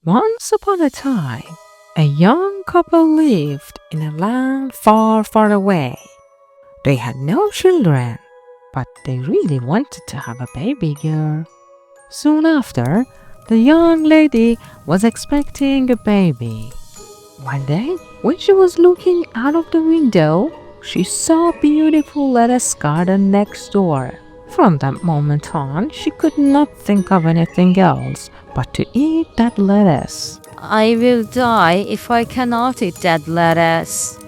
Once upon a time, a young couple lived in a land far, far away. They had no children, but they really wanted to have a baby girl. Soon after, the young lady was expecting a baby. One day, when she was looking out of the window, she saw a beautiful lettuce garden next door. From that moment on, she could not think of anything else but to eat that lettuce. I will die if I cannot eat that lettuce.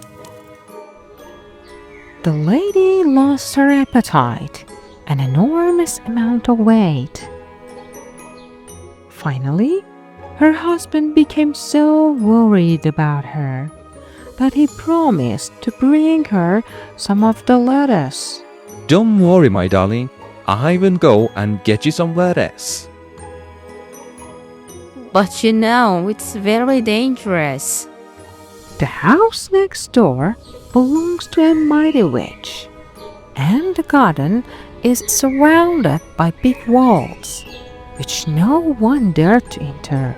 The lady lost her appetite, an enormous amount of weight. Finally, her husband became so worried about her that he promised to bring her some of the lettuce. Don't worry, my darling. I will go and get you some lettuce. But you know, it's very dangerous. The house next door belongs to a mighty witch, and the garden is surrounded by big walls, which no one dared to enter.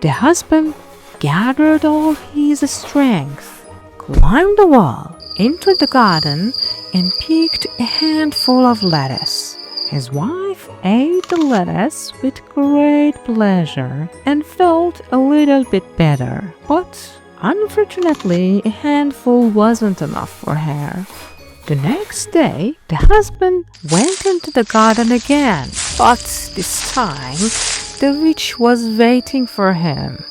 The husband gathered all his strength, climbed the wall, entered the garden, and picked a handful of lettuce. His wife ate the lettuce with great pleasure and felt a little bit better. But unfortunately, a handful wasn't enough for her. The next day, the husband went into the garden again, but this time, the witch was waiting for him.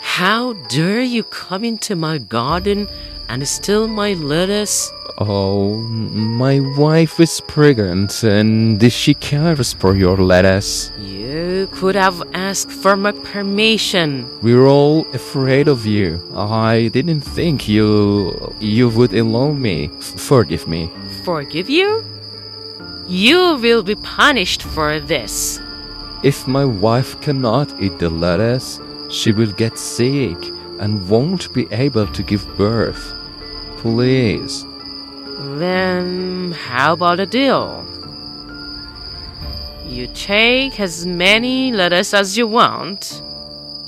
How dare you come into my garden and steal my lettuce? Oh, my wife is pregnant and she cares for your lettuce. You could have asked for my permission. We're all afraid of you. I didn't think you would allow me. Forgive me. Forgive you? You will be punished for this. If my wife cannot eat the lettuce, she will get sick and won't be able to give birth. Please. Then how about a deal? You take as many lettuce as you want,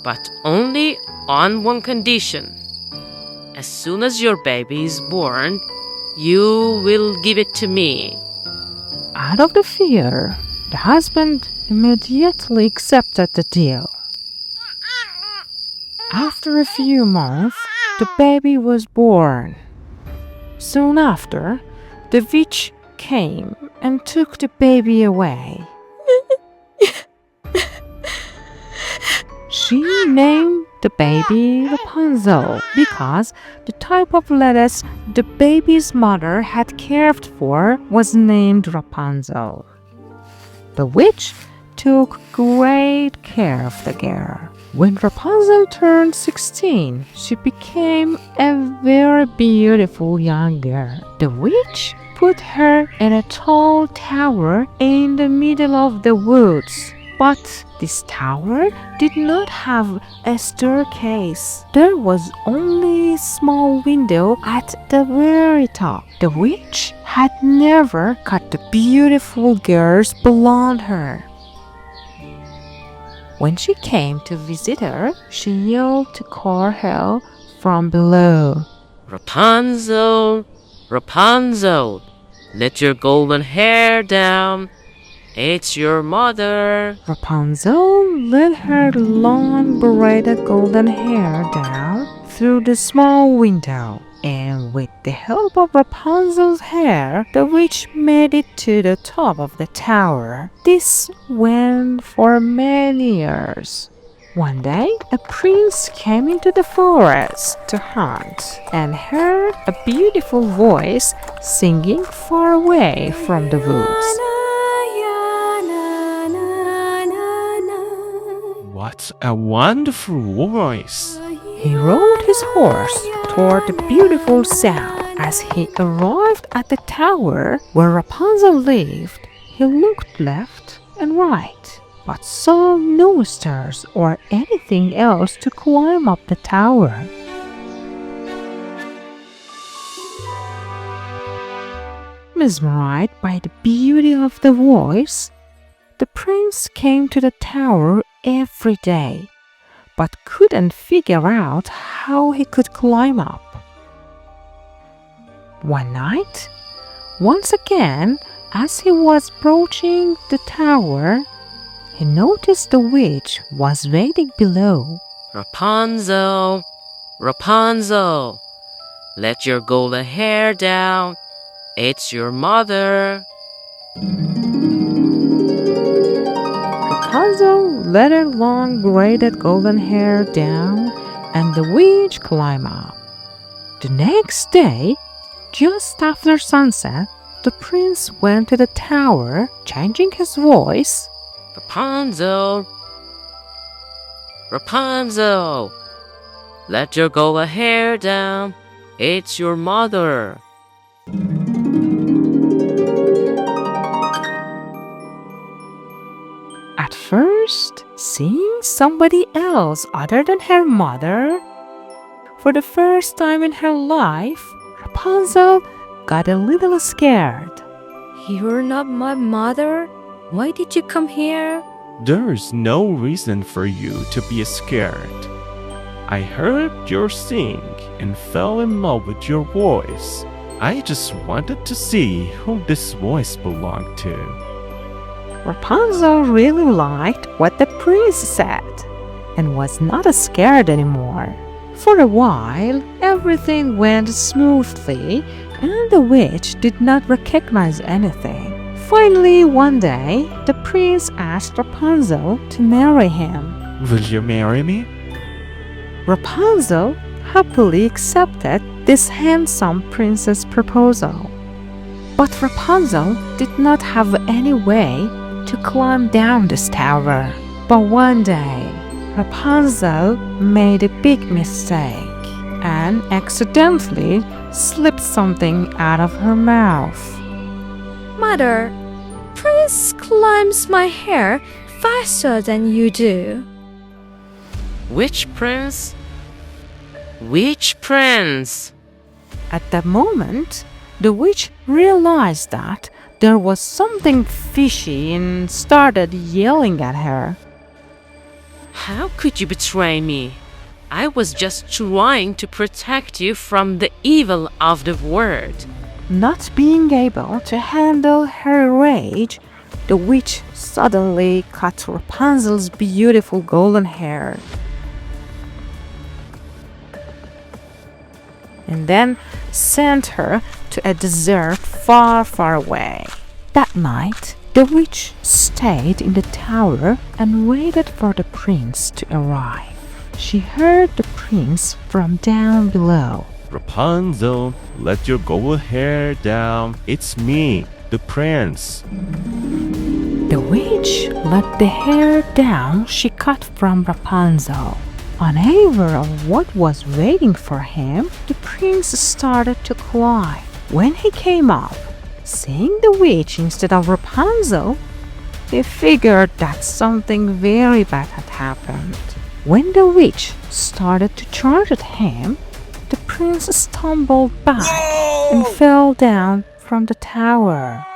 but only on one condition. As soon as your baby is born, you will give it to me. Out of the fear, the husband immediately accepted the deal. After a few months, the baby was born. Soon after, the witch came and took the baby away. She named the baby Rapunzel because the type of lettuce the baby's mother had cared for was named Rapunzel. The witch took great care of the girl. When Rapunzel turned 16, she became a very beautiful young girl. The witch put her in a tall tower in the middle of the woods. But this tower did not have a staircase. There was only a small window at the very top. The witch had never cut the beautiful girl's blonde hair. When she came to visit her, she yelled to call her from below. Rapunzel, Rapunzel, let your golden hair down. It's your mother. Rapunzel let her long braided golden hair down through the small window, and with the help of Rapunzel's hair, the witch made it to the top of the tower. This went for many years. One day, a prince came into the forest to hunt and heard a beautiful voice singing far away from the woods. What a wonderful voice! He rode his horse toward the beautiful sound. As he arrived at the tower where Rapunzel lived, he looked left and right, but saw no stairs or anything else to climb up the tower. Mesmerized by the beauty of the voice, the prince came to the tower every day, but couldn't figure out how he could climb up. One night, once again, as he was approaching the tower, he noticed the witch was waiting below. Rapunzel, Rapunzel, let your golden hair down. It's your mother. Rapunzel let her long braided golden hair down, and the witch climbed up. The next day, just after sunset, the prince went to the tower, changing his voice. Rapunzel, Rapunzel, let your golden hair down. It's your mother. At first, seeing somebody else other than her mother, for the first time in her life, Rapunzel got a little scared. You're not my mother? Why did you come here? There's no reason for you to be scared. I heard your sing and fell in love with your voice. I just wanted to see who this voice belonged to. Rapunzel really liked what the prince said and was not scared anymore. For a while, everything went smoothly and the witch did not recognize anything. Finally, one day, the prince asked Rapunzel to marry him. Will you marry me? Rapunzel happily accepted this handsome prince's proposal. But Rapunzel did not have any way to climb down this tower. But one day, Rapunzel made a big mistake and accidentally slipped something out of her mouth. Mother, Prince climbs my hair faster than you do. Which prince? Which prince? At that moment, the witch realized that there was something fishy and started yelling at her. How could you betray me? I was just trying to protect you from the evil of the world. Not being able to handle her rage, the witch suddenly cut Rapunzel's beautiful golden hair and then sent her to a desert far, far away. That night, the witch stayed in the tower and waited for the prince to arrive. She heard the prince from down below. Rapunzel, let your golden hair down. It's me, the prince. The witch let the hair down she cut from Rapunzel. Unaware of what was waiting for him, the prince started to cry. When he came up, seeing the witch instead of Rapunzel, he figured that something very bad had happened. When the witch started to charge at him, the prince stumbled back and fell down from the tower.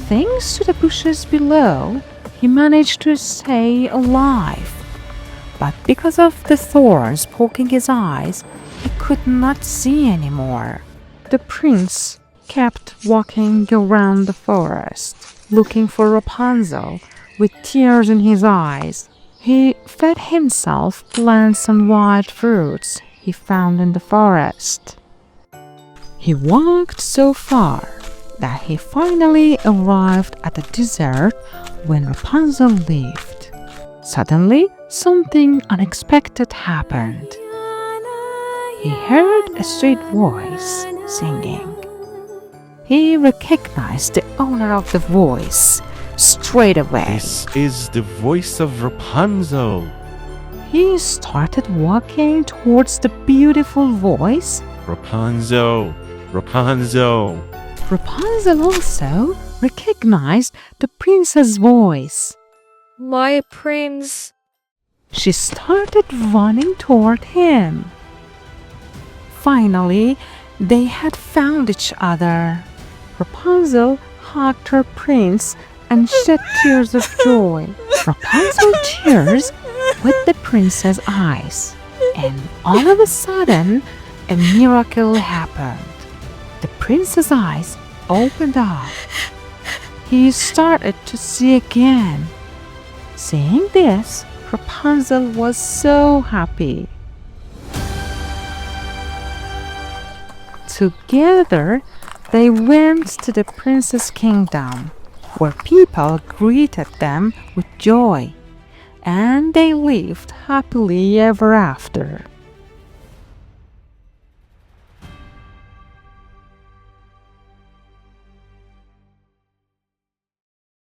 Thanks to the bushes below, he managed to stay alive. But because of the thorns poking his eyes, he could not see anymore. The prince kept walking around the forest, looking for Rapunzel with tears in his eyes. He fed himself plants and wild fruits he found in the forest. He walked so far that he finally arrived at the desert when Rapunzel lived. Suddenly, something unexpected happened. He heard a sweet voice singing. He recognized the owner of the voice straight away. This is the voice of Rapunzel. He started walking towards the beautiful voice. Rapunzel, Rapunzel. Rapunzel also recognized the prince's voice. My prince. She started running toward him. Finally, they had found each other. Rapunzel hugged her prince and shed tears of joy. Rapunzel tears with the prince's eyes, and all of a sudden, a miracle happened. The prince's eyes opened up. He started to see again. Seeing this, Rapunzel was so happy. Together, they went to the prince's kingdom, where people greeted them with joy, and they lived happily ever after.